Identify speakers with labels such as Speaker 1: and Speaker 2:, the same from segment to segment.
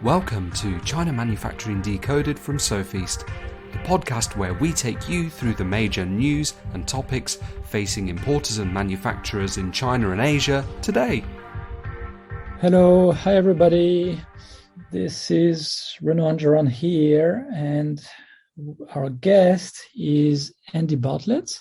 Speaker 1: Welcome to China Manufacturing Decoded from Sofeast, the podcast where we take you through the major news and topics facing importers and manufacturers in China and Asia today.
Speaker 2: Hello, hi everybody. This is Renaud here, and our guest is Andy Bartlett,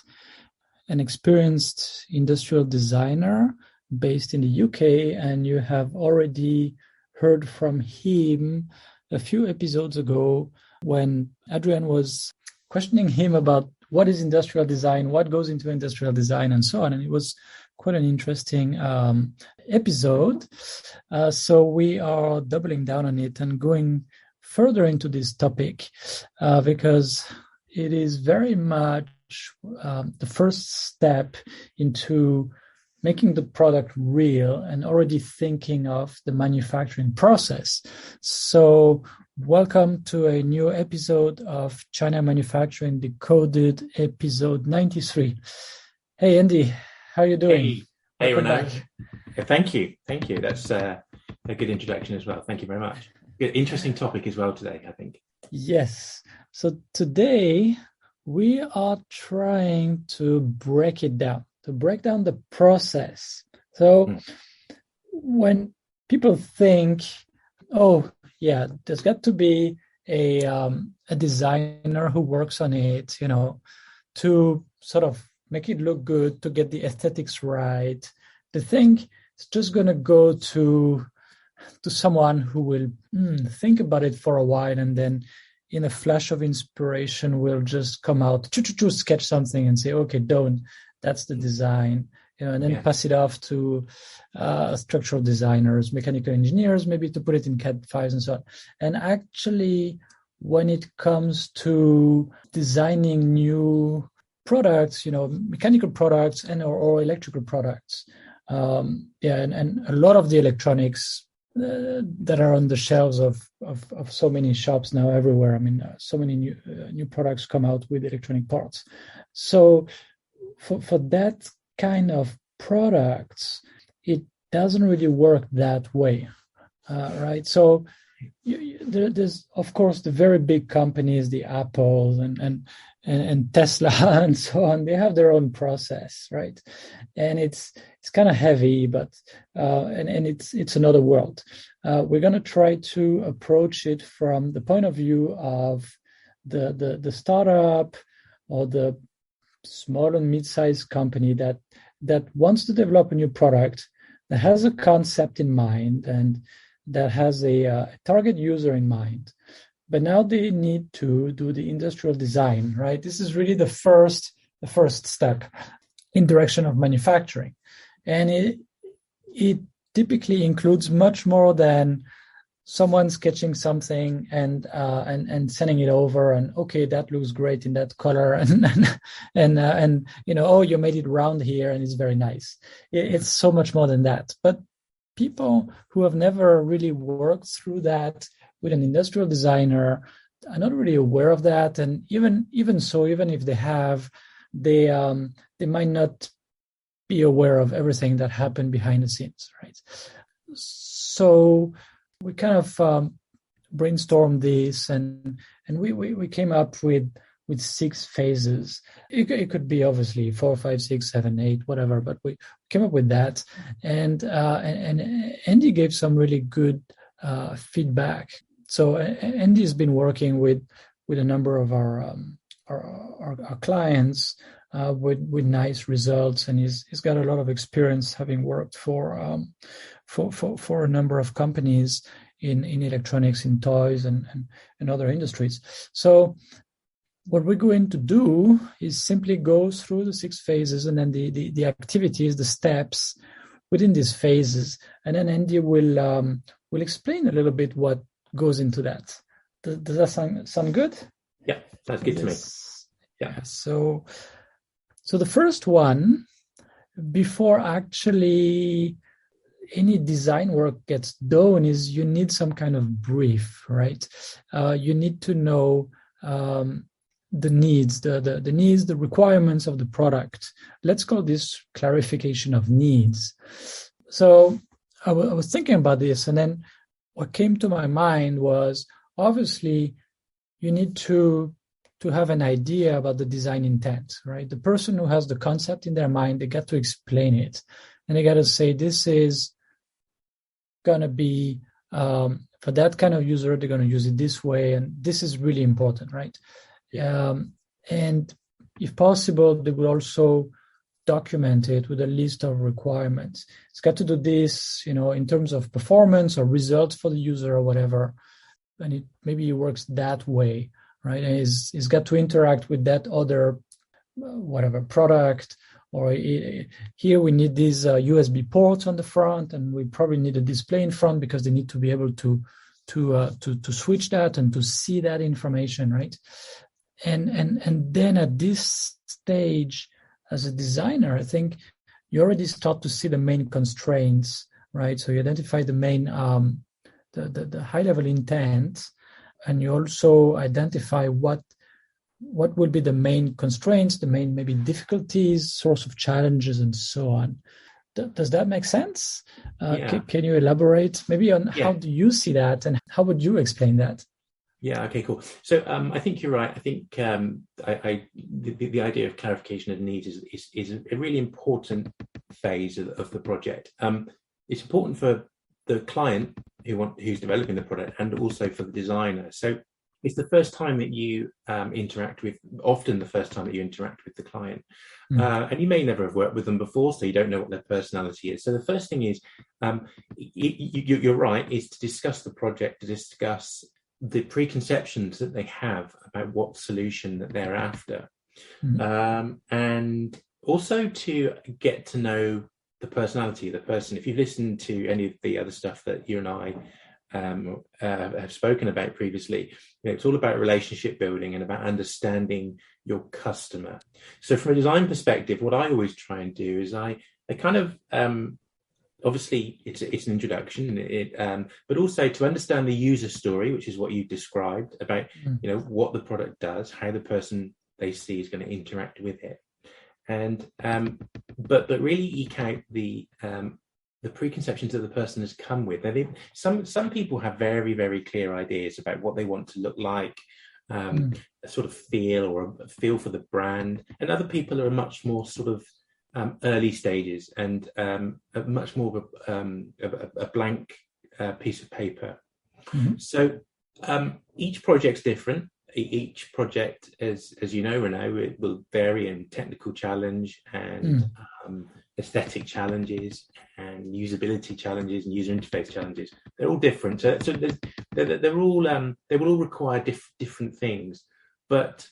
Speaker 2: an experienced industrial designer based in the UK, and you have already heard from him a few episodes ago when Adrian was questioning him about what is industrial design, what goes into industrial design, and so on. And it was quite an interesting episode. So we are doubling down on it and going further into this topic because it is very much the first step into making the product real and already thinking of the manufacturing process. So welcome to a new episode of China Manufacturing Decoded, episode 93. Hey, Andy, how are you doing?
Speaker 3: Hey Renaud. Thank you. That's a good introduction as well. Thank you very much. Good, interesting topic as well today, I think.
Speaker 2: Yes. So today we are trying to break it down. To break down the process. So when people think, oh, yeah, there's got to be a designer who works on it, to sort of make it look good, to get the aesthetics right, they think it's just going to go to someone who will think about it for a while and then in a flash of inspiration will just come out, sketch something and say, okay, that's the design, and then pass it off to structural designers, mechanical engineers, maybe to put it in CAD files and so on. And actually, when it comes to designing new products, mechanical products and or electrical products, and a lot of the electronics that are on the shelves of so many shops now everywhere. I mean, so many new products come out with electronic parts. So for that kind of products, it doesn't really work that way, right? So there's, of course, the very big companies, the Apple and Tesla and so on. They have their own process, right? And it's kind of heavy, but and it's another world. We're going to try to approach it from the point of view of the startup or the small and mid-sized company that wants to develop a new product, that has a concept in mind and that has a target user in mind. But now they need to do the industrial design, right? This is really the first step in direction of manufacturing. And it typically includes much more than someone sketching something and sending it over and okay, that looks great in that color and oh, you made it round here and it's very nice. It's so much more than that. But people who have never really worked through that with an industrial designer are not really aware of that. And even if they have, they might not be aware of everything that happened behind the scenes, right? So we kind of brainstormed this, and we came up with 6 phases. It could be obviously 4, 5, 6, 7, 8, whatever, but we came up with that, and Andy gave some really good feedback. So Andy has been working with a number of our clients with nice results, and he's got a lot of experience having worked for a number of companies in electronics, in toys and other industries. So what we're going to do is simply go through the 6 phases and then the activities, the steps within these phases. And then Andy will explain a little bit what goes into that. Does that sound good?
Speaker 3: Yeah, sounds good to me.
Speaker 2: Yeah. So the first one, before actually any design work gets done, is you need some kind of brief, right? You need to know the needs, the requirements of the product. Let's call this clarification of needs. So I was thinking about this, and then what came to my mind was, obviously you need to have an idea about the design intent, right? The person who has the concept in their mind, they got to explain it, and they got to say, this is gonna be for that kind of user, they're going to use it this way, and this is really important, right? And if possible, they will also document it with a list of requirements. It's got to do this, in terms of performance or results for the user or whatever, and maybe it works that way, right? And it's got to interact with that other whatever product, or here we need these USB ports on the front, and we probably need a display in front because they need to be able to switch that and to see that information, right? And then at this stage, as a designer, I think you already start to see the main constraints, right? So you identify the main the high level intent, and you also identify what will be the main constraints, the main maybe difficulties, source of challenges, and so on. Does that make sense? Can you elaborate maybe on how do you see that, and how would you explain that?
Speaker 3: Yeah. Okay. Cool. So I think you're right. I think the idea of clarification of needs is a really important phase of the project. It's important for the client who's developing the product, and also for the designer. So it's the first time that you often the first time that you interact with the client. And you may never have worked with them before, so you don't know what their personality is. So the first thing is, you're right, is to discuss the project, to discuss the preconceptions that they have about what solution that they're after. And also to get to know the personality of the person. If you've listened to any of the other stuff that you and I have spoken about previously, it's all about relationship building and about understanding your customer. So from a design perspective, what I always try and do is I kind of obviously it's an introduction, but also to understand the user story, which is what you described about, what the product does, how the person they see is going to interact with it, and but really eke out the preconceptions that the person has come with. Some people have very, very clear ideas about what they want to look like, a sort of feel for the brand, and other people are much more sort of early stages and much more of a blank piece of paper. So each project's different. Each project, as you know, Renaud, it will vary in technical challenge and aesthetic challenges and usability challenges and user interface challenges. They're all different. So they will all require different things. But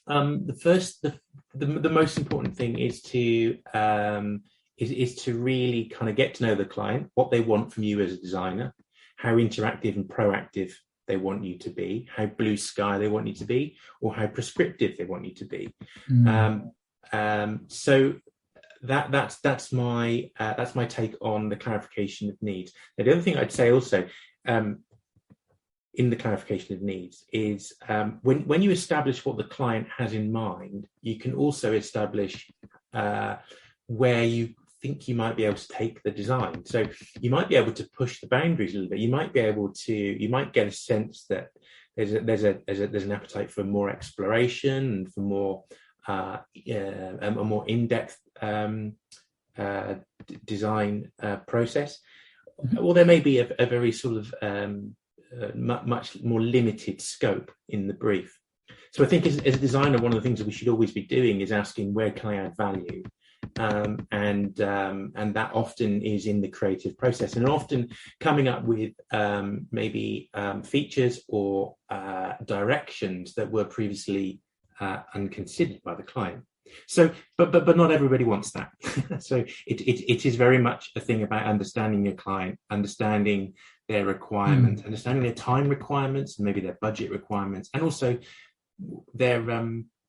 Speaker 3: the most important thing is to really kind of get to know the client, what they want from you as a designer, how interactive and proactive they want you to be, how blue sky they want you to be, or how prescriptive they want you to be. So that's my take on the clarification of needs. Now, the other thing I'd say also in the clarification of needs is when you establish what the client has in mind, you can also establish where you think you might be able to take the design. So you might be able to push the boundaries a little bit. You might get a sense that there's an appetite for more exploration and for more a more in-depth design process, or there may be a very sort of much more limited scope in the brief. So I think as a designer, one of the things that we should always be doing is asking, where can I add value? And that often is in the creative process, and often coming up with maybe features or directions that were previously unconsidered by the client. So, but not everybody wants that. So it is very much a thing about understanding your client, understanding their requirements, understanding their time requirements, and maybe their budget requirements, and also their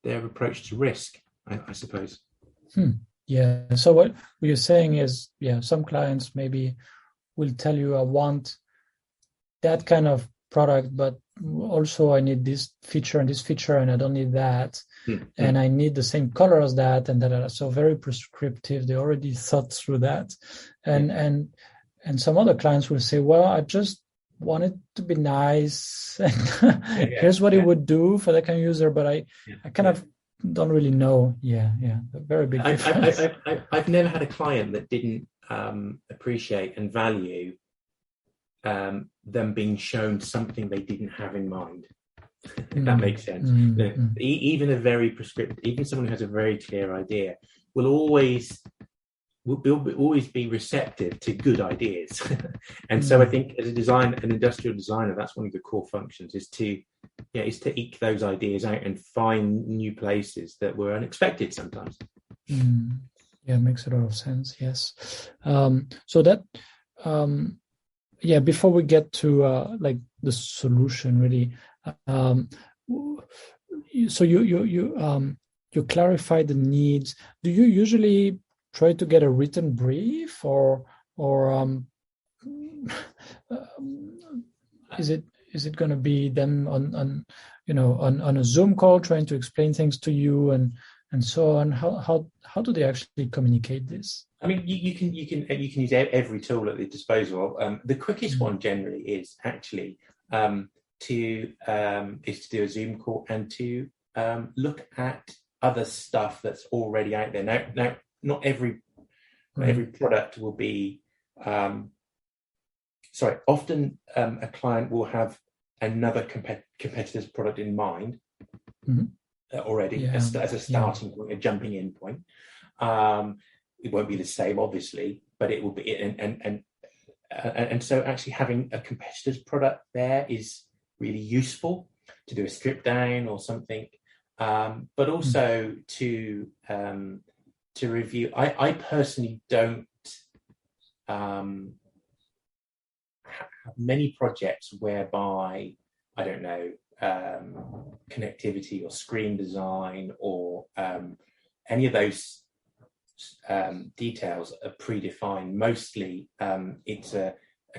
Speaker 3: approach to risk, I suppose.
Speaker 2: Yeah. So what you're saying is, some clients maybe will tell you, I want that kind of product, but also I need this feature, and I don't need that. And I need the same color as that, and that are so very prescriptive. They already thought through that. And And some other clients will say, well, I just want it to be nice. Here's what it would do for the kind of user, but I kind of don't really know. Yeah. A very big difference.
Speaker 3: I've never had a client that didn't appreciate and value them being shown something they didn't have in mind. If that makes sense. Even a very prescriptive, even someone who has a very clear idea will always be receptive to good ideas. And so I think as an industrial designer, that's one of the core functions, is to eke those ideas out and find new places that were unexpected sometimes.
Speaker 2: Yeah, it makes a lot of sense. Yes. So that before we get to like the solution, really, so you clarify the needs. Do you usually try to get a written brief, or is it going to be them on a Zoom call trying to explain things to you and so on? How do they actually communicate this?
Speaker 3: I mean, you can use every tool at the disposal. The quickest one generally is actually to do a Zoom call and to look at other stuff that's already out there. Now, not every product will be. Often a client will have another competitor's product in mind already as a starting point, a jumping in point. It won't be the same, obviously, but it will be. And so actually having a competitor's product there is really useful to do a strip down or something, but also to review. I personally don't have many projects whereby, I don't know, connectivity or screen design or any of those details are predefined. Mostly it's a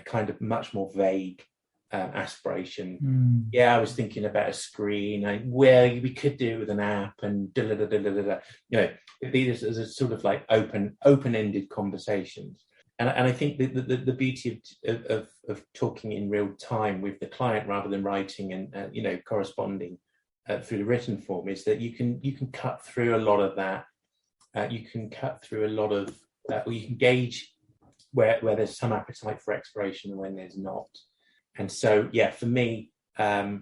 Speaker 3: kind of much more vague aspiration. I was thinking about a screen, we could do it with an app and these are sort of like open-ended conversations. And I think the beauty of talking in real time with the client rather than writing and corresponding through the written form is that you can cut through a lot of that. You can cut through a lot of or you can gauge where there's some appetite for exploration and when there's not. And so, for me, a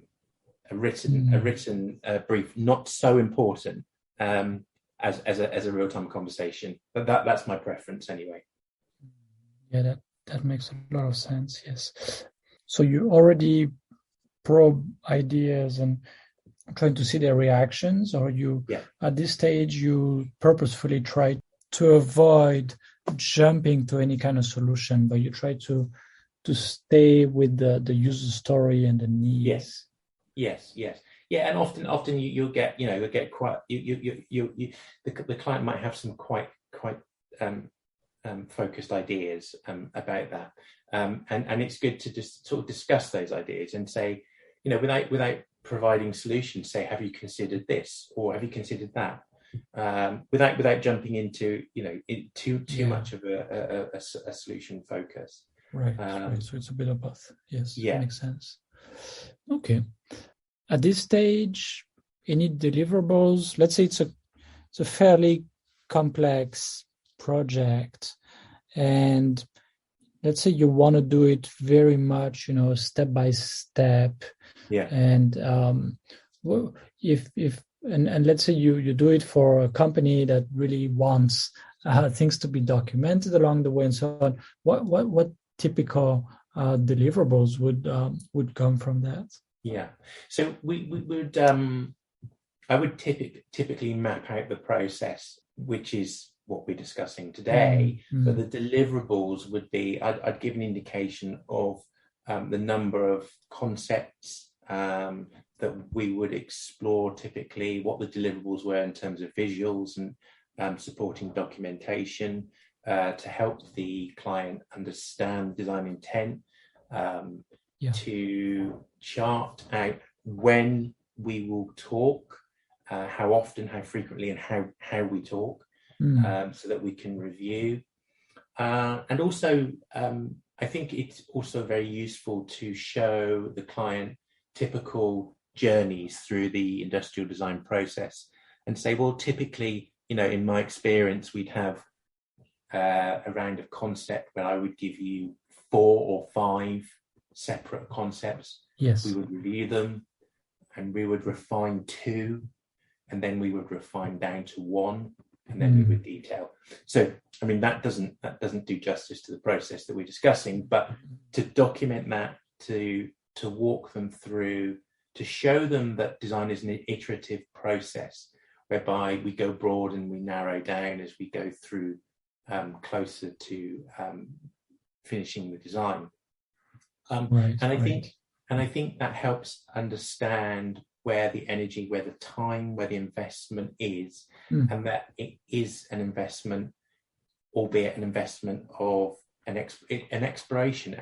Speaker 3: written brief, not so important as a real-time conversation. But that's my preference anyway.
Speaker 2: Yeah, that makes a lot of sense. Yes. So you already probe ideas and trying to see their reactions, or you at this stage you purposefully try to avoid jumping to any kind of solution, but you try to stay with the user story and the needs.
Speaker 3: Yes. Yeah, and often you'll get quite the client might have some quite focused ideas about that, and it's good to just sort of discuss those ideas and say, without providing solutions, say, have you considered this or have you considered that, without jumping into too much of a solution focus.
Speaker 2: Right. So it's a bit of both. Yes. Yeah. Makes sense. Okay. At this stage, any deliverables? Let's say it's a fairly complex project, and let's say you want to do it very much, step by step.
Speaker 3: Yeah.
Speaker 2: And if let's say you do it for a company that really wants things to be documented along the way and so on, what typical deliverables would come from that?
Speaker 3: Yeah. So we would I would typically map out the process, which is what we're discussing today. But the deliverables would be, I'd give an indication of the number of concepts that we would explore typically, what the deliverables were in terms of visuals and supporting documentation to help the client understand design intent, to chart out when we will talk, how often, how frequently, and how we talk, so that we can review. And also I think it's also very useful to show the client typical journeys through the industrial design process and say, well, typically, in my experience, we'd have a round of concept where I would give you 4 or 5 separate concepts.
Speaker 2: Yes.
Speaker 3: We would review them and we would refine 2, and then we would refine down to 1, and then we would detail. So, I mean, that doesn't do justice to the process that we're discussing, but to document that, to walk them through, to show them that design is an iterative process whereby we go broad and we narrow down as we go through closer to finishing the design.
Speaker 2: Right.
Speaker 3: I think that helps understand where the energy, where the time, where the investment is, and that it is an investment, albeit an investment of an exploration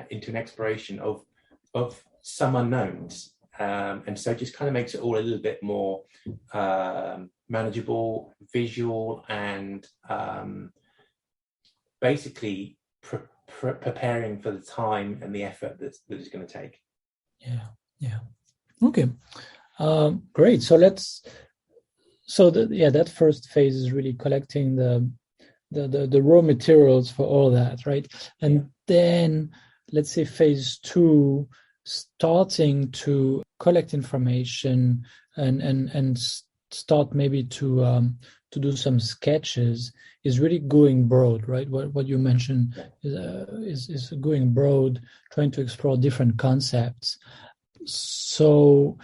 Speaker 3: of some unknowns, and so it just kind of makes it all a little bit more manageable, visual, and basically preparing for the time and the effort that it's going to take.
Speaker 2: Yeah. Okay. Great. So that first phase is really collecting the raw materials for all that, right? And then let's say phase 2, starting to collect information and start maybe to do some sketches, is really going broad, right? What you mentioned is going broad, trying to explore different concepts. So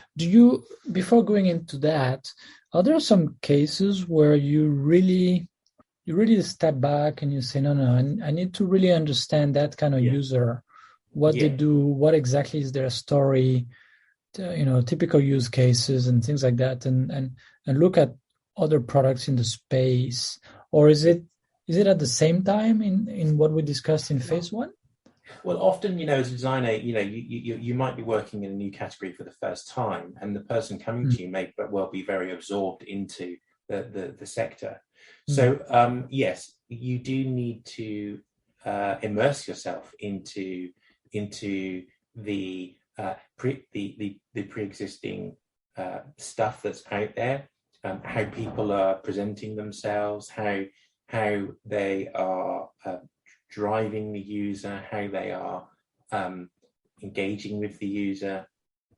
Speaker 2: before going into that, are there some cases where you really step back and you say, no, I need to really understand that kind of user, what they do, what exactly is their story, typical use cases and things like that, and look at other products in the space? Or is it at the same time in what we discussed in phase 1?
Speaker 3: Well, often, as a designer, you might be working in a new category for the first time, and the person coming to you may well be very absorbed into the sector. So, yes, you do need to immerse yourself into the pre-existing stuff that's out there, how people are presenting themselves, how they are driving the user, how they are engaging with the user,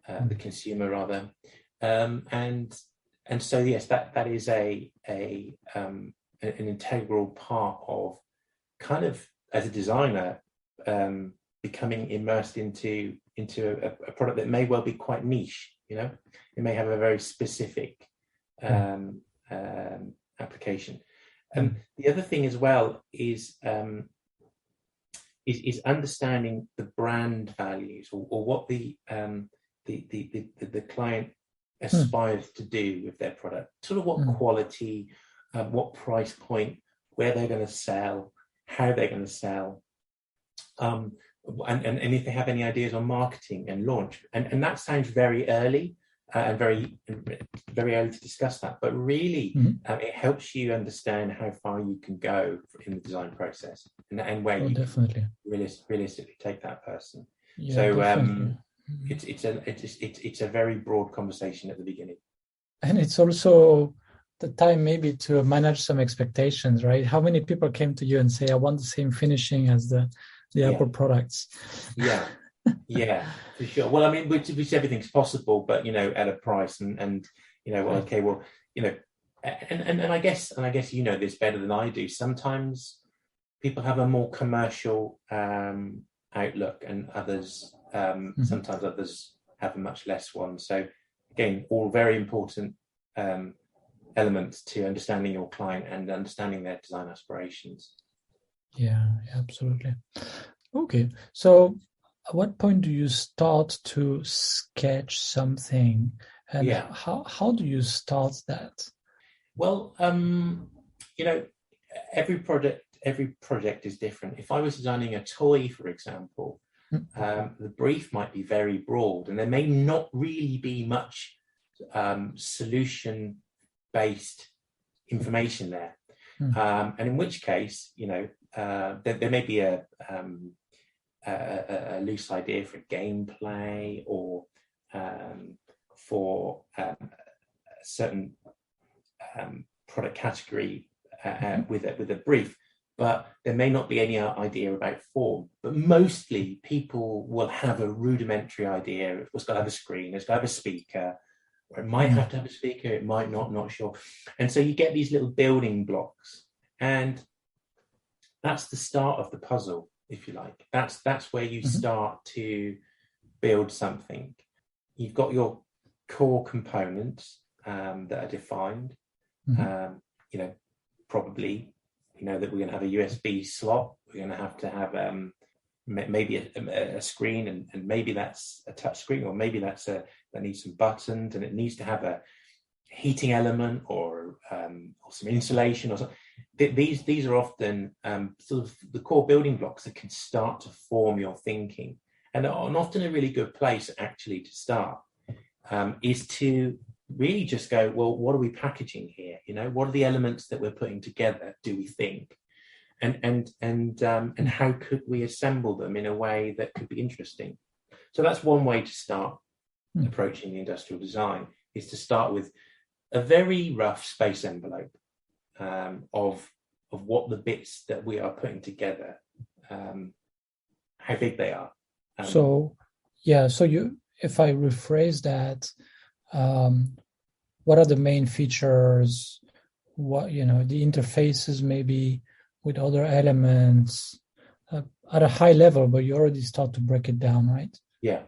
Speaker 3: the consumer rather, and so yes, that is an integral part of kind of, as a designer, becoming immersed into a product that may well be quite niche. It may have a very specific application. The other thing as well is understanding the brand values or what the client aspires to do with their product. Sort of what quality, what price point, where they're going to sell, how they're going to sell, and if they have any ideas on marketing and launch. And that sounds very early and very early to discuss that, but really it helps you understand how far you can go in the design process and where you
Speaker 2: definitely
Speaker 3: realistically take that person. It's a very broad conversation at the beginning,
Speaker 2: and it's also the time maybe to manage some expectations, right? How many people came to you and say, I want the same finishing as the Apple products?
Speaker 3: Yeah, for sure. Well, I mean, which everything's possible, but at a price, and and I guess this better than I do. Sometimes people have a more commercial outlook, and others sometimes others have a much less one. So again, all very important elements to understanding your client and understanding their design aspirations.
Speaker 2: Yeah, absolutely. Okay, so at what point do you start to sketch something, and how do you start that?
Speaker 3: Well, every project is different. If I was designing a toy, for example, the brief might be very broad, and there may not really be much solution-based information there. And in which case, there may be a loose idea for gameplay or for a certain product category with a brief, but there may not be any idea about form. But mostly people will have a rudimentary idea. It's got to have a screen, it's got to have a speaker, or it might have to have a speaker, it might not sure. And so you get these little building blocks, and that's the start of the puzzle, if you like. That's where you start to build something. You've got your core components that are defined. Probably, that we're going to have a USB slot. We're going to have maybe a screen, and maybe that's a touch screen, or maybe that needs some buttons, and it needs to have a heating element or some insulation or something. These are often sort of the core building blocks that can start to form your thinking, and often a really good place actually to start is to really just go, well, what are we packaging here? What are the elements that we're putting together, do we think? And how could we assemble them in a way that could be interesting? So that's one way to start approaching the industrial design, is to start with a very rough space envelope of what the bits that we are putting together, how big they are.
Speaker 2: So if I rephrase that, what are the main features? What the interfaces maybe with other elements at a high level, but you already start to break it down, right?
Speaker 3: Yeah.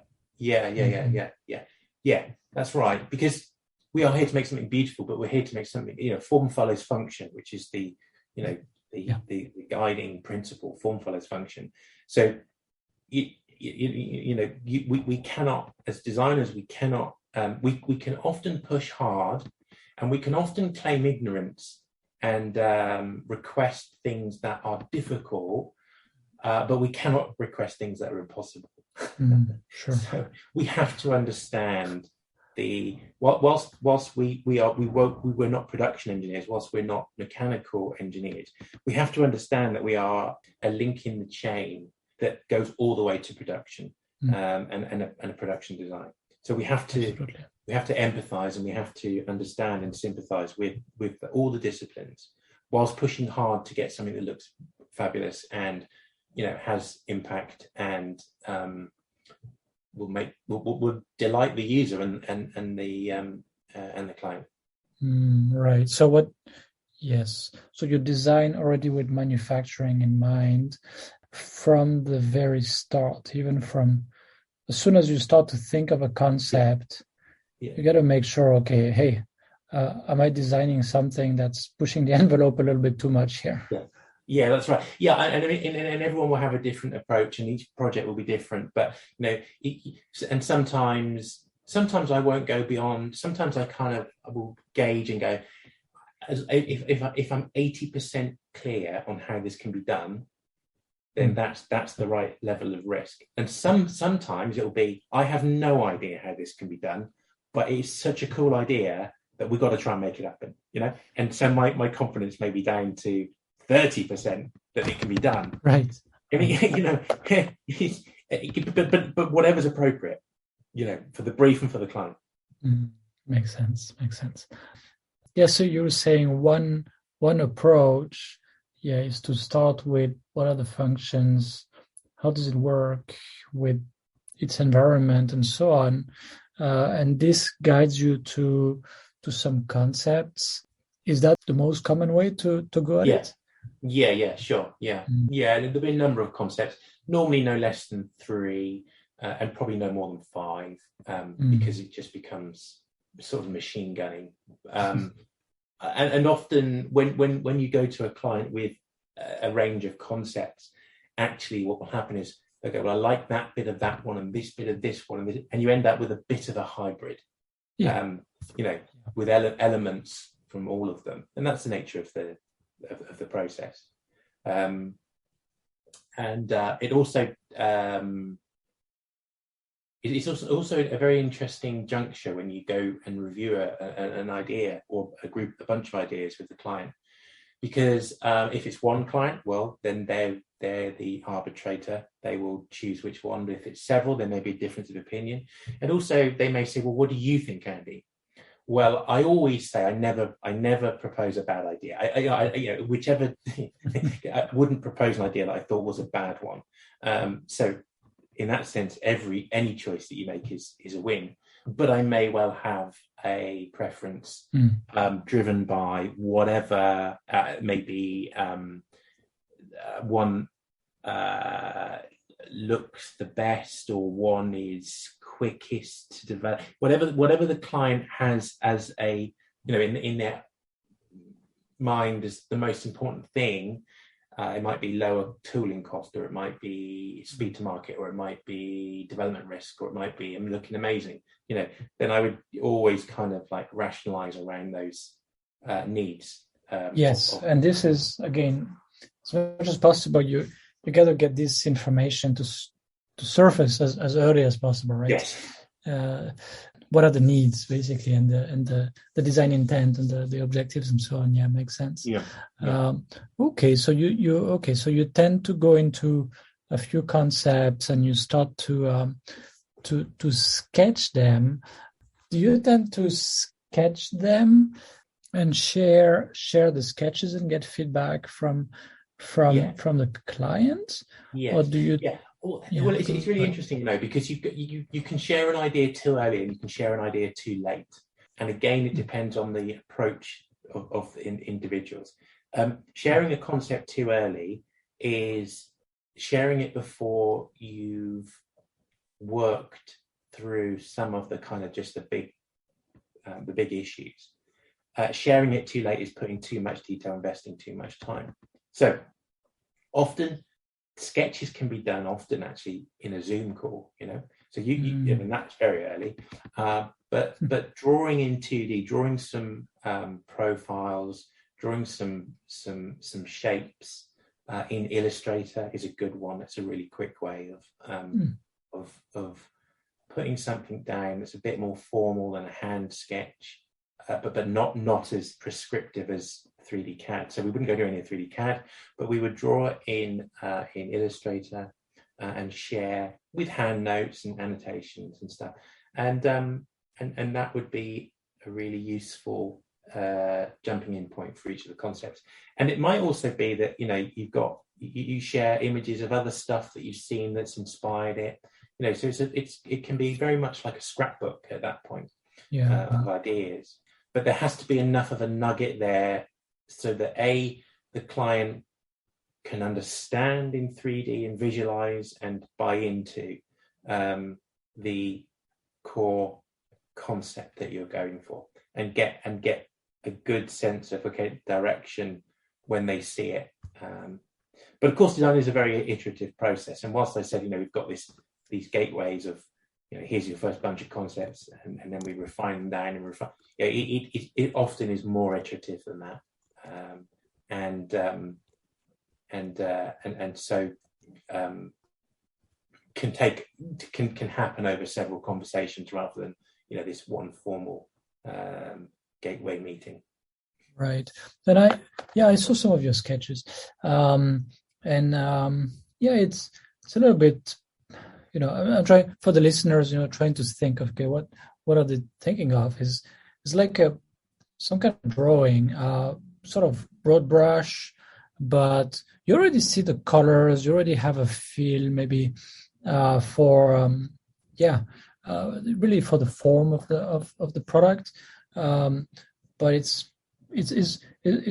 Speaker 3: That's right. Because we are here to make something beautiful, but we're here to make something. Form follows function, which is the guiding principle. Form follows function. So we cannot, as designers, we cannot. We can often push hard, and we can often claim ignorance and request things that are difficult, but we cannot request things that are impossible.
Speaker 2: Sure.
Speaker 3: So we have to understand whilst we're not production engineers, whilst we're not mechanical engineers, we have to understand that we are a link in the chain that goes all the way to production and a production design. So we have to empathize, and we have to understand and sympathize with all the disciplines, whilst pushing hard to get something that looks fabulous and has impact and will delight the user and the client.
Speaker 2: Right. So so you design already with manufacturing in mind from the very start, even from as soon as you start to think of a concept. You got to make sure, okay, hey, am I designing something that's pushing the envelope a little bit too much here?
Speaker 3: Yeah, that's right. Yeah, and everyone will have a different approach, and each project will be different. But and sometimes I won't go beyond. Sometimes I will gauge and go, if I'm 80% clear on how this can be done, then that's the right level of risk. And sometimes it'll be, I have no idea how this can be done, but it's such a cool idea that we've got to try and make it happen, And so my confidence may be down to 30% that it can be done.
Speaker 2: Right.
Speaker 3: But whatever's appropriate, for the brief and for the client.
Speaker 2: Makes sense. Yeah. So you were saying one approach, is to start with what are the functions, how does it work with its environment, and so on. And this guides you to some concepts. Is that the most common way to go at it?
Speaker 3: Yeah, sure. Yeah. There'll be a number of concepts, normally no less than 3, and probably no more than 5, because it just becomes sort of machine gunning. And often when you go to a client with a range of concepts, actually what will happen is, okay, well, I like that bit of that one and this bit of this one, and you end up with a bit of a hybrid, with elements from all of them, and that's the nature of the process. And it also it's also a very interesting juncture when you go and review an idea or a bunch of ideas with the client, because if it's one client, well, then they're they're the arbitrator. They will choose which one. But if it's several, there may be a difference of opinion. And also they may say, well, what do you think, Andy? Well, I always say I never propose a bad idea. I whichever I wouldn't propose an idea that I thought was a bad one. So in that sense, any choice that you make is a win. But I may well have a preference driven by whatever maybe one looks the best, or one is quickest to develop. Whatever the client has as a, in their mind as the most important thing. It might be lower tooling cost, or it might be speed to market, or it might be development risk, or it might be I'm looking amazing. Then I would always kind of like rationalize around those needs.
Speaker 2: Yes, and this is, again, as much as possible, you got to get this information to surface as early as possible, right?
Speaker 3: Yes.
Speaker 2: What are the needs, basically, and the design intent and the objectives and so on. Yeah, makes sense.
Speaker 3: Yeah.
Speaker 2: Okay, so you tend to go into a few concepts and you start to sketch them. Do you tend to sketch them and share the sketches and get feedback from the client?
Speaker 3: Yes.
Speaker 2: Or do you?
Speaker 3: Yeah. Well, it's really interesting, because you can share an idea too early and you can share an idea too late. And again, it depends on the approach of individuals. Sharing a concept too early is sharing it before you've worked through some of the kind of just the big issues. Sharing it too late is putting too much detail, investing too much time. So often sketches can be done actually in a Zoom call, so you that's very early, but drawing in 2D, drawing some profiles, drawing some shapes in Illustrator is a good one. It's a really quick way of putting something down that's a bit more formal than a hand sketch, but not as prescriptive as 3D CAD. So we wouldn't go do any 3D CAD, but we would draw it in Illustrator and share with hand notes and annotations and stuff. And that would be a really useful jumping in point for each of the concepts. And it might also be that you share images of other stuff that you've seen that's inspired it. So it can be very much like a scrapbook at that point of ideas. But there has to be enough of a nugget there so that the client can understand in 3D and visualize and buy into the core concept that you're going for, and get a good sense of direction when they see it. But of course, design is a very iterative process. And whilst I said, we've got these gateways of, here's your first bunch of concepts, and then we refine them down and refine. It often is more iterative than that, and so can happen over several conversations rather than this one formal gateway meeting.
Speaker 2: Right. Then I saw some of your sketches, it's a little bit. I'm trying for the listeners, trying to think of, okay, what are they thinking of? Is like some kind of drawing, sort of broad brush, but you already see the colors, you already have a feel maybe for really for the form of the product, but it's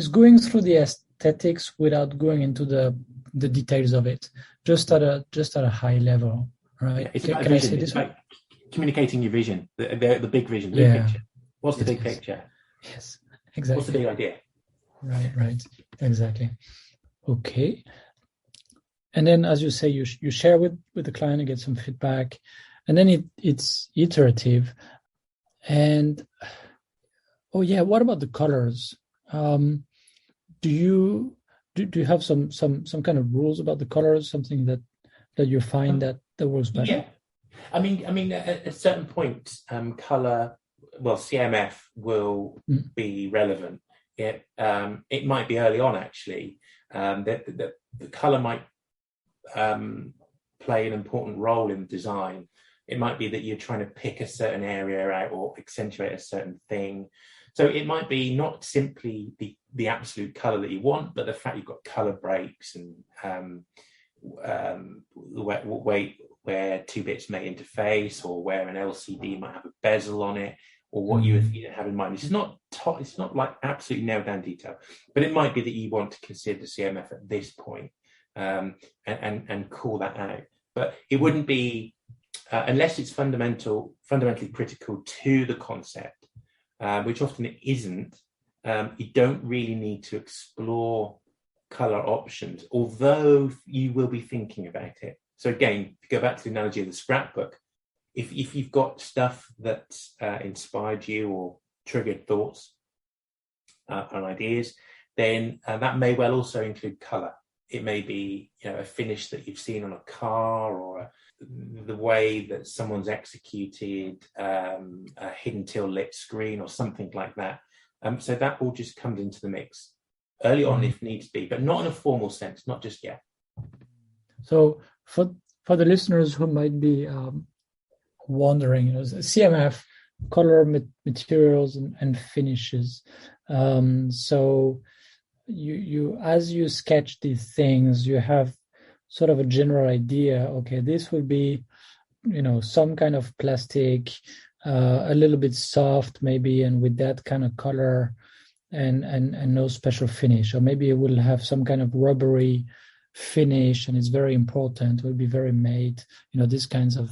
Speaker 2: going through the aesthetics without going into the details of it, just at a high level. Right.
Speaker 3: Yeah, can I say this? It's like communicating your vision, the big vision, the big picture. What's the big picture?
Speaker 2: Yes, exactly.
Speaker 3: What's the big idea?
Speaker 2: Right, exactly. Okay. And then, as you say, you share with the client and get some feedback, and then it's iterative. And what about the colors? Do you have some kind of rules about the colors? Something that you find that works better?
Speaker 3: Yeah, I mean, at a certain point, color, CMF will be relevant. It might be early on actually. The color might play an important role in design. It might be that you're trying to pick a certain area out or accentuate a certain thing. So it might be not simply the absolute color that you want, but the fact you've got color breaks and the way where two bits may interface, or where an LCD might have a bezel on it, or what you have in mind. It's not like absolutely nailed down detail, but it might be that you want to consider CMF at this point, and call that out. But it wouldn't be unless it's fundamentally critical to the concept, which often it isn't. You don't really need to explore color options, although you will be thinking about it. So again, if you go back to the analogy of the scrapbook, if you've got stuff that inspired you or triggered thoughts and ideas, then that may well also include color. It may be, a finish that you've seen on a car, or the way that someone's executed a hidden till lit screen or something like that. So that all just comes into the mix early on if needs be, but not in a formal sense, not just yet.
Speaker 2: So for the listeners who might be wondering, CMF, color, materials, and finishes. So you as you sketch these things, you have sort of a general idea. Okay, this will be, some kind of plastic, a little bit soft maybe, and with that kind of color, and no special finish. Or maybe it will have some kind of rubbery finish, and it's very important. It will be very made. These kinds of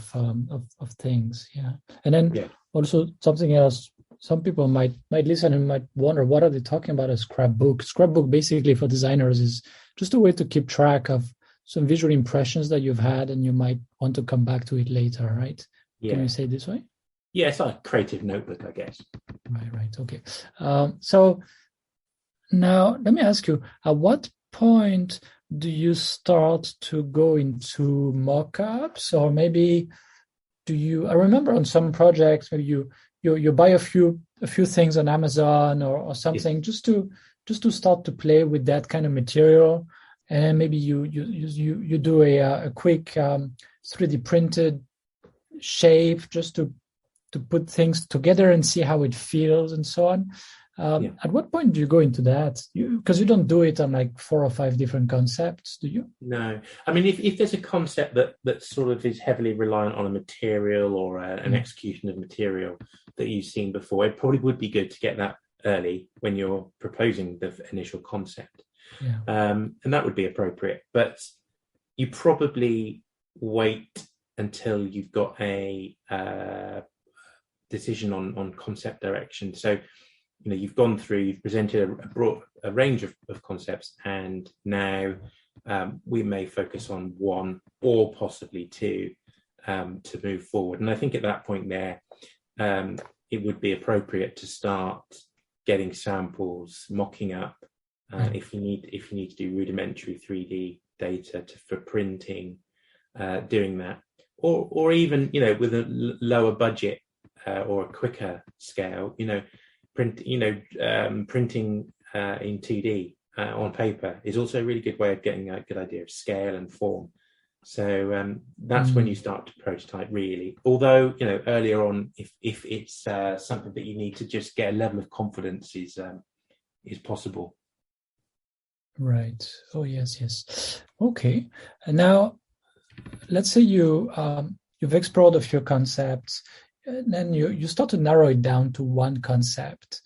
Speaker 2: things. Yeah, and then also something else. Some people might listen and might wonder, what are they talking about? A scrapbook. Scrapbook basically for designers is just a way to keep track of some visual impressions that you've had, and you might want to come back to it later, right? Yeah. Can you say it this way?
Speaker 3: Yeah, it's like a creative notebook, I guess.
Speaker 2: Right. Okay. So now let me ask you, at what point do you start to go into mock-ups, or maybe I remember on some projects, maybe you buy a few things on Amazon or something, just to start to play with that kind of material, and maybe you do a quick 3D printed shape just to put things together and see how it feels and so on. At what point do you go into that? Because you don't do it on like 4 or 5 different concepts, do you?
Speaker 3: No. I mean, if there's a concept that sort of is heavily reliant on a material or an execution of material that you've seen before, it probably would be good to get that early when you're proposing the initial concept.
Speaker 2: Yeah.
Speaker 3: And that would be appropriate. But you probably wait until you've got a decision on concept direction. So, you've gone through, you've presented a range of concepts, and now we may focus on one or possibly two to move forward. And I think at that point there, it would be appropriate to start getting samples, mocking up, if you need to do rudimentary 3D data for printing, doing that, or even with a lower budget or a quicker scale, printing in 2D on paper is also a really good way of getting a good idea of scale and form. So that's when you start to prototype, really. Although, earlier on, if it's something that you need to just get a level of confidence is possible.
Speaker 2: Right. Oh, yes. Okay. And now, let's say you've explored a few concepts, and then you start to narrow it down to one concept.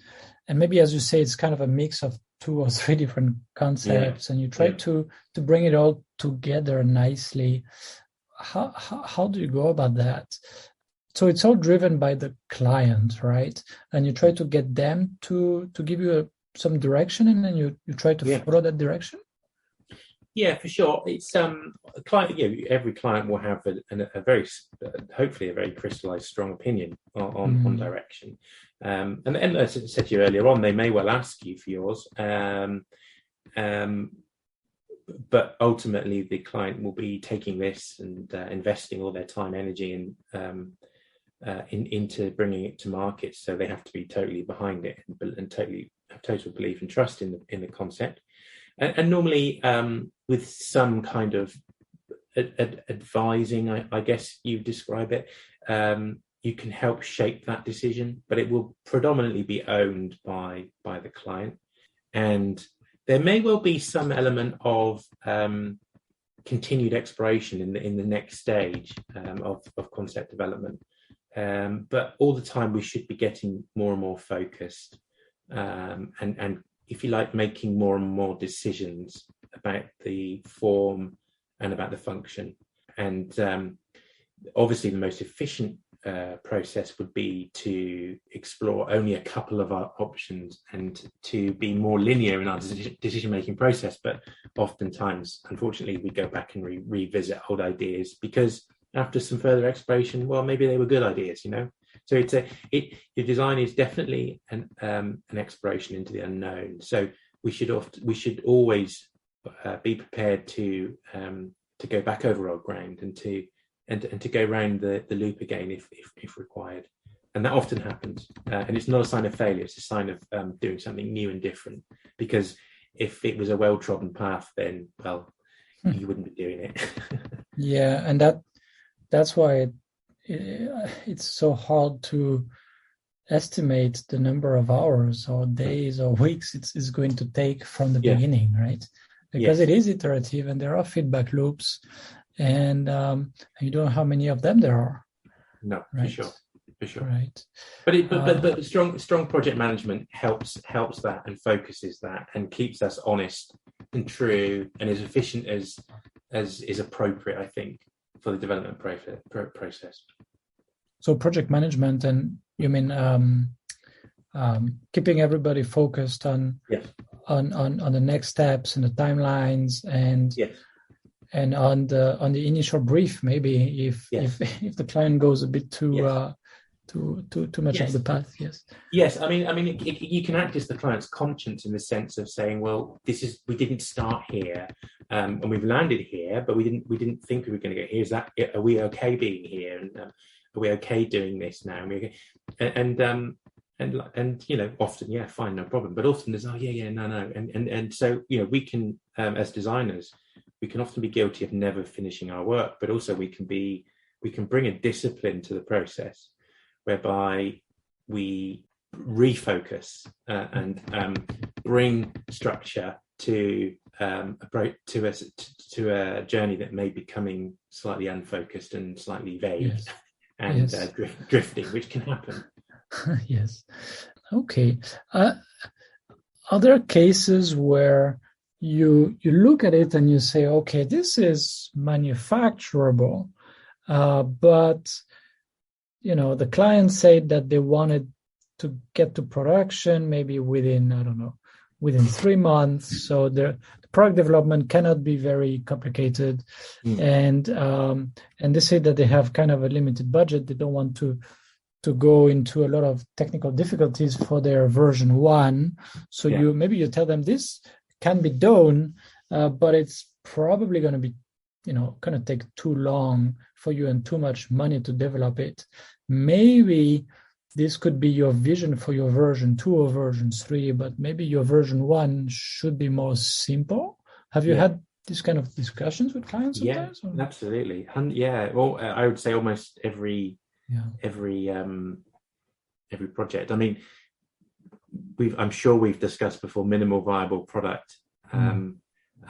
Speaker 2: And maybe, as you say, it's kind of a mix of 2 or 3 different concepts, and you try to bring it all together nicely. How do you go about that? So it's all driven by the client, right? And you try to get them to give you some direction, and then you try to follow that direction?
Speaker 3: Yeah, for sure. It's a client. Every client will have a very, hopefully, a very crystallized, strong opinion on direction. And as I said to you earlier on, they may well ask you for yours, but ultimately the client will be taking this and investing all their time, energy, and into bringing it to market. So they have to be totally behind it and totally have total belief and trust in the concept. And normally, with some kind of advising, I guess you describe it. You can help shape that decision, but it will predominantly be owned by the client. And there may well be some element of continued exploration in the next stage of concept development. But all the time we should be getting more and more focused, and if you like, making more and more decisions about the form and about the function. And obviously the most efficient process would be to explore only a couple of our options and to be more linear in our decision-making process. But oftentimes, unfortunately, we go back and revisit old ideas because after some further exploration, well, maybe they were good ideas, you know. So your design is definitely an exploration into the unknown. So we should always be prepared to go back over old ground and to go round the loop again if required. And that often happens. And it's not a sign of failure, it's a sign of doing something new and different. Because if it was a well-trodden path, then, well, you wouldn't be doing it.
Speaker 2: Yeah, and that's why it's so hard to estimate the number of hours or days or weeks it's going to take from the beginning, right? Because it is iterative and there are feedback loops, and you don't know how many of them there are.
Speaker 3: No,
Speaker 2: right?
Speaker 3: For sure.
Speaker 2: Right.
Speaker 3: But strong project management helps that and focuses that and keeps us honest and true and as efficient as is appropriate, I think, for the development process.
Speaker 2: So project management, and you mean keeping everybody focused on the next steps and the timelines and and on the initial brief, maybe if the client goes a bit too much of the path. Yes.
Speaker 3: I mean, you can act as the client's conscience in the sense of saying, well, we didn't start here, and we've landed here, but we didn't think we were going to get here. Are we okay being here? And are we okay doing this now? And you know, often, fine, no problem. But often there's, no. And so, you know, we can, as designers, we can often be guilty of never finishing our work, but also we can bring a discipline to the process whereby we refocus and bring structure to a journey that may be becoming slightly unfocused and slightly vague and drifting, which can happen.
Speaker 2: Yes. Okay. Are there cases where you look at it and you say, okay, this is manufacturable, but you know, the client said that they wanted to get to production maybe within 3 months. So the product development cannot be very complicated, and they say that they have kind of a limited budget. They don't want to go into a lot of technical difficulties for their version 1. So you tell them this can be done, but it's probably going to be, you know, going to take too long for you and too much money to develop it. Maybe this could be your vision for your version 2 or version 3, but maybe your version 1 should be more simple. Have you had this kind of discussions with clients sometimes?
Speaker 3: Yeah, absolutely. And well, I would say almost every project. I mean, I'm sure we've discussed before minimal viable product,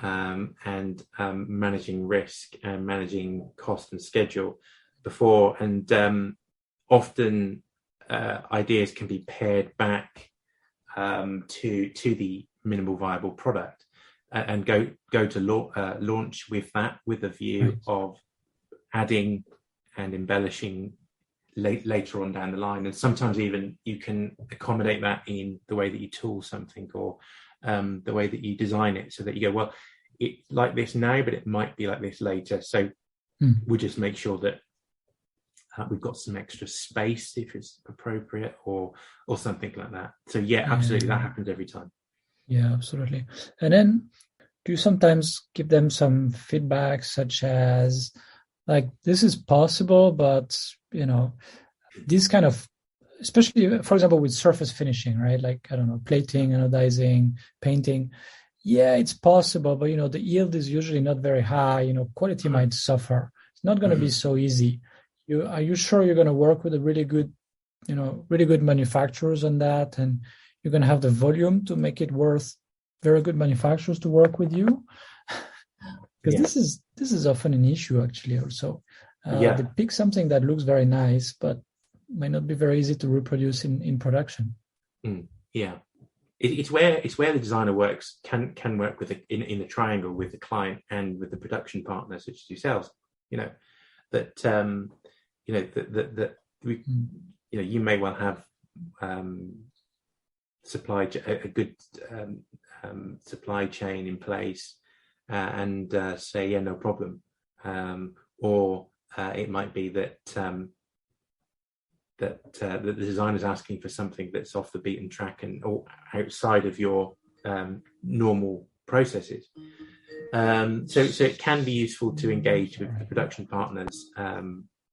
Speaker 3: and managing risk and managing cost and schedule before, and often ideas can be pared back to the minimal viable product and go to launch with a view of adding and embellishing later on down the line. And sometimes even you can accommodate that in the way that you tool something or the way that you design it, so that you go, well, it's like this now, but it might be like this later. So we just make sure that we've got some extra space if it's appropriate or something like that. So absolutely, that happens every time.
Speaker 2: Yeah, absolutely. And then do you sometimes give them some feedback such as, like, this is possible, but, you know, this kind of, especially, for example, with surface finishing, right? Like, I don't know, plating, anodizing, painting. Yeah, it's possible, but the yield is usually not very high. Quality might suffer. It's not going to be so easy. Are you sure you're going to work with a really good manufacturers on that, and you're going to have the volume to make it worth very good manufacturers to work with you? Because this is often an issue actually. Also, they pick something that looks very nice, but might not be very easy to reproduce in production.
Speaker 3: Yeah. It's where the designer can work with in a triangle with the client and with the production partner, such as yourselves. You may well have a good supply chain in place, and say no problem, or it might be that the designer is asking for something that's off the beaten track or outside of your normal processes. So it can be useful to engage with the production partners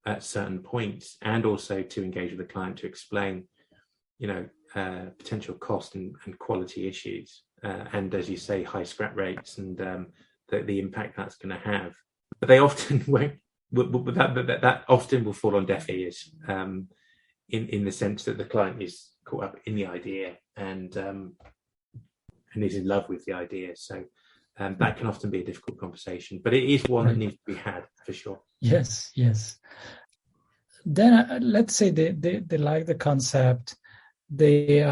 Speaker 3: at certain points, and also to engage with the client to explain, potential cost and quality issues, and, as you say, high scrap rates and the impact that's going to have. But they often won't. That often will fall on deaf ears. In the sense that the client is caught up in the idea and is in love with the idea. So that can often be a difficult conversation, but it is one that needs to be had for sure.
Speaker 2: Yes. Then let's say they like the concept. They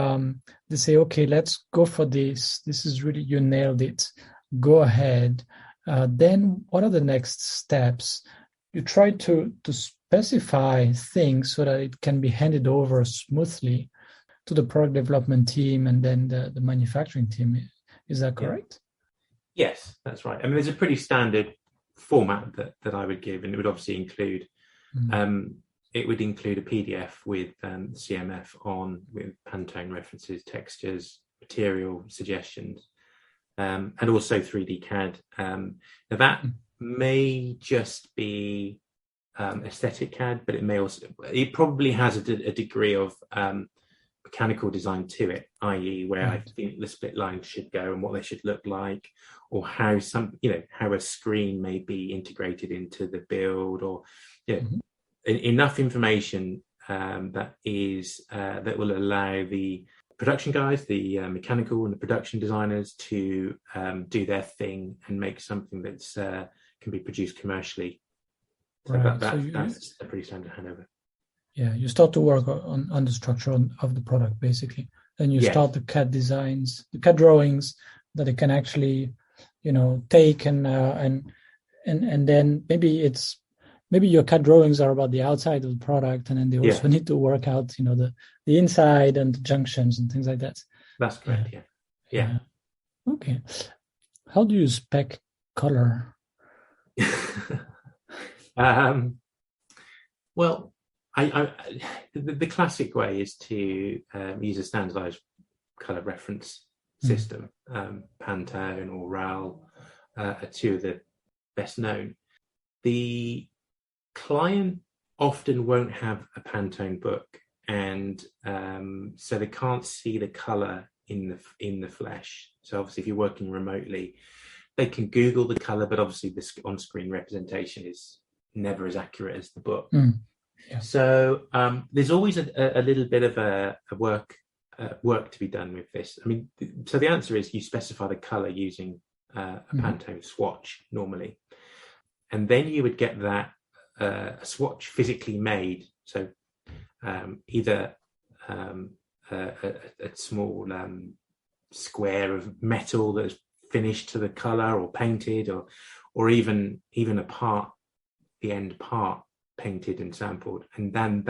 Speaker 2: say, okay, let's go for this. This is really, you nailed it. Go ahead. Then what are the next steps? You try to specify things so that it can be handed over smoothly to the product development team and then the manufacturing team. Is that correct?
Speaker 3: Yes, that's right. I mean, there's a pretty standard format that I would give, and it would obviously include it would include a PDF with CMF with Pantone references, textures, material suggestions, and also 3D CAD. Now that may just be aesthetic CAD, but it probably has a degree of mechanical design to it, i.e. where I think the split lines should go and what they should look like, or how how a screen may be integrated into the build, or enough information that will allow the production guys, the mechanical and the production designers, to do their thing and make something that's can be produced commercially. So that's a pretty standard handover.
Speaker 2: Yeah, you start to work on the structure of the product, basically. Then you start the CAD designs, the CAD drawings that it can actually, take and then maybe your CAD drawings are about the outside of the product, and then they also need to work out, the inside and the junctions and things like that.
Speaker 3: That's correct. Yeah.
Speaker 2: Okay. How do you spec color?
Speaker 3: Well, the classic way is to use a standardized color reference system. Pantone or RAL are two of the best known. The client often won't have a Pantone book, and so they can't see the color in the flesh. So obviously, if you're working remotely, they can Google the color, but obviously the on-screen representation is never as accurate as the book. So there's always a little bit of a work to be done with this. I mean, so the answer is you specify the color using a Pantone swatch normally, and then you would get that a swatch physically made. So either a small square of metal that's finished to the color or painted, or even a part, the end part, painted and sampled, and then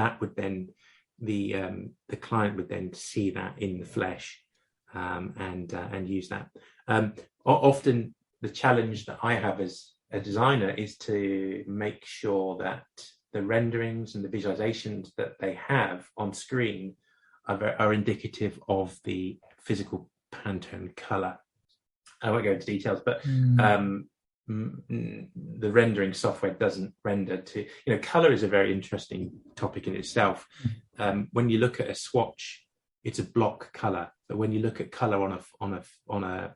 Speaker 3: the client would then see that in the flesh and use that. Often the challenge that I have as a designer is to make sure that the renderings and the visualizations that they have on screen are indicative of the physical Pantone color. I won't go into details, but the rendering software doesn't render to, color is a very interesting topic in itself. When you look at a swatch, it's a block color, but when you look at color on a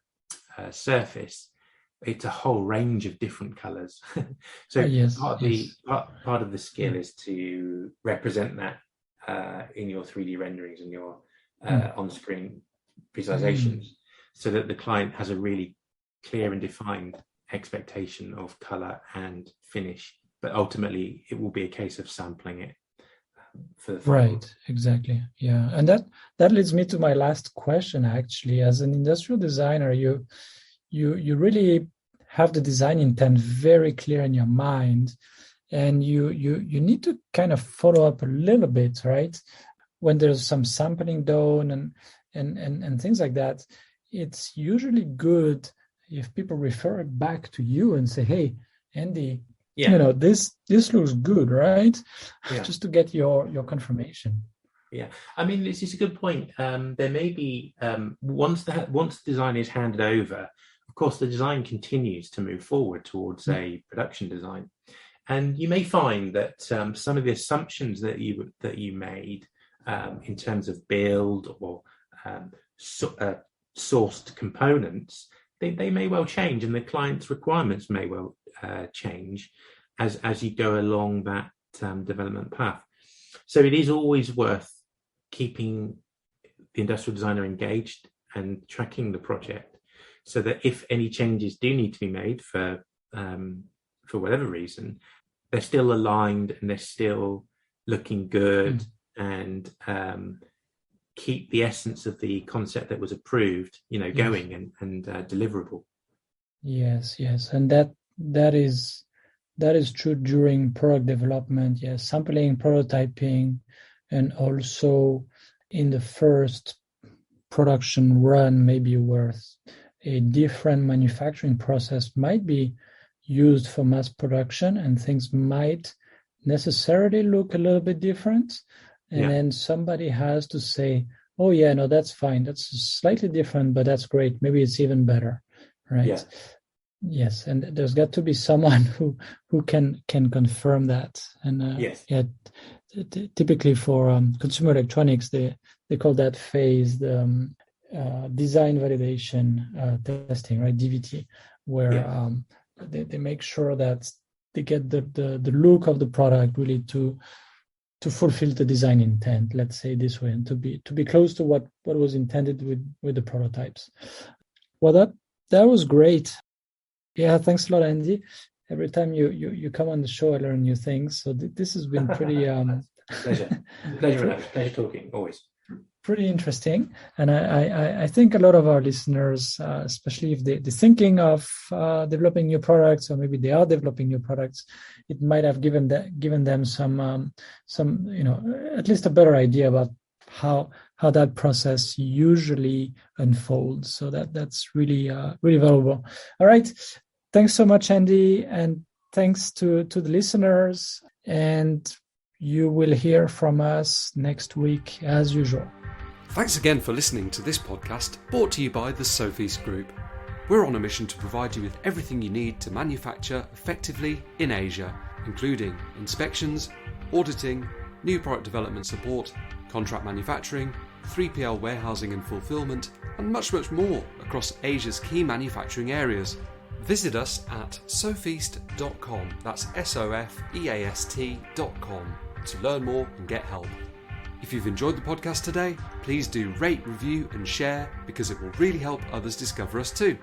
Speaker 3: surface, it's a whole range of different colors. So
Speaker 2: Yes,
Speaker 3: part of the skill is to represent that in your 3D renderings and your on-screen visualizations, so that the client has a really clear and defined expectation of color and finish. But ultimately, it will be a case of sampling it for the final.
Speaker 2: Right, exactly. Yeah, and that leads me to my last question. Actually, as an industrial designer, you really have the design intent very clear in your mind, and you need to kind of follow up a little bit, right? When there's some sampling done and things like that, it's usually good if people refer it back to you and say, "Hey, Andy, this looks good, right?" Just to get your confirmation.
Speaker 3: Yeah, I mean, this is a good point. There may be once the design is handed over, of course, the design continues to move forward towards a production design, and you may find that some of the assumptions that you made in terms of build or sourced components, they may well change, and the client's requirements may well change as you go along that development path. So it is always worth keeping the industrial designer engaged and tracking the project, so that if any changes do need to be made for whatever reason, they're still aligned and they're still looking good, and keep the essence of the concept that was approved, going and deliverable.
Speaker 2: Yes, and that is true during product development. Yes, sampling, prototyping, and also in the first production run, maybe where a different manufacturing process might be used for mass production, and things might necessarily look a little bit different. And then somebody has to say, "Oh yeah, no, that's fine. That's slightly different, but that's great. Maybe it's even better." Right?
Speaker 3: Yeah.
Speaker 2: Yes, and there's got to be someone who can confirm that. And typically for consumer electronics, they call that phase the design validation testing, right? DVT, where they make sure that they get the look of the product really to fulfill the design intent, let's say this way, and to be close to what was intended with the prototypes. Well, that was great. Yeah, thanks a lot, Andy. Every time you come on the show, I learn new things. So this has been pretty
Speaker 3: pleasure talking, always.
Speaker 2: Pretty interesting. And I think a lot of our listeners, especially if they're thinking of developing new products, or maybe they are developing new products, it might have given them some at least a better idea about how that process usually unfolds. So that's really valuable. All right. Thanks so much, Andy, and thanks to the listeners. And you will hear from us next week as usual.
Speaker 1: Thanks again for listening to this podcast, brought to you by the Sofeast Group. We're on a mission to provide you with everything you need to manufacture effectively in Asia, including inspections, auditing, new product development support, contract manufacturing, 3PL warehousing and fulfillment, and much, much more across Asia's key manufacturing areas. Visit us at sofeast.com, that's SOFEAST.com, to learn more and get help. If you've enjoyed the podcast today, please do rate, review and share, because it will really help others discover us too.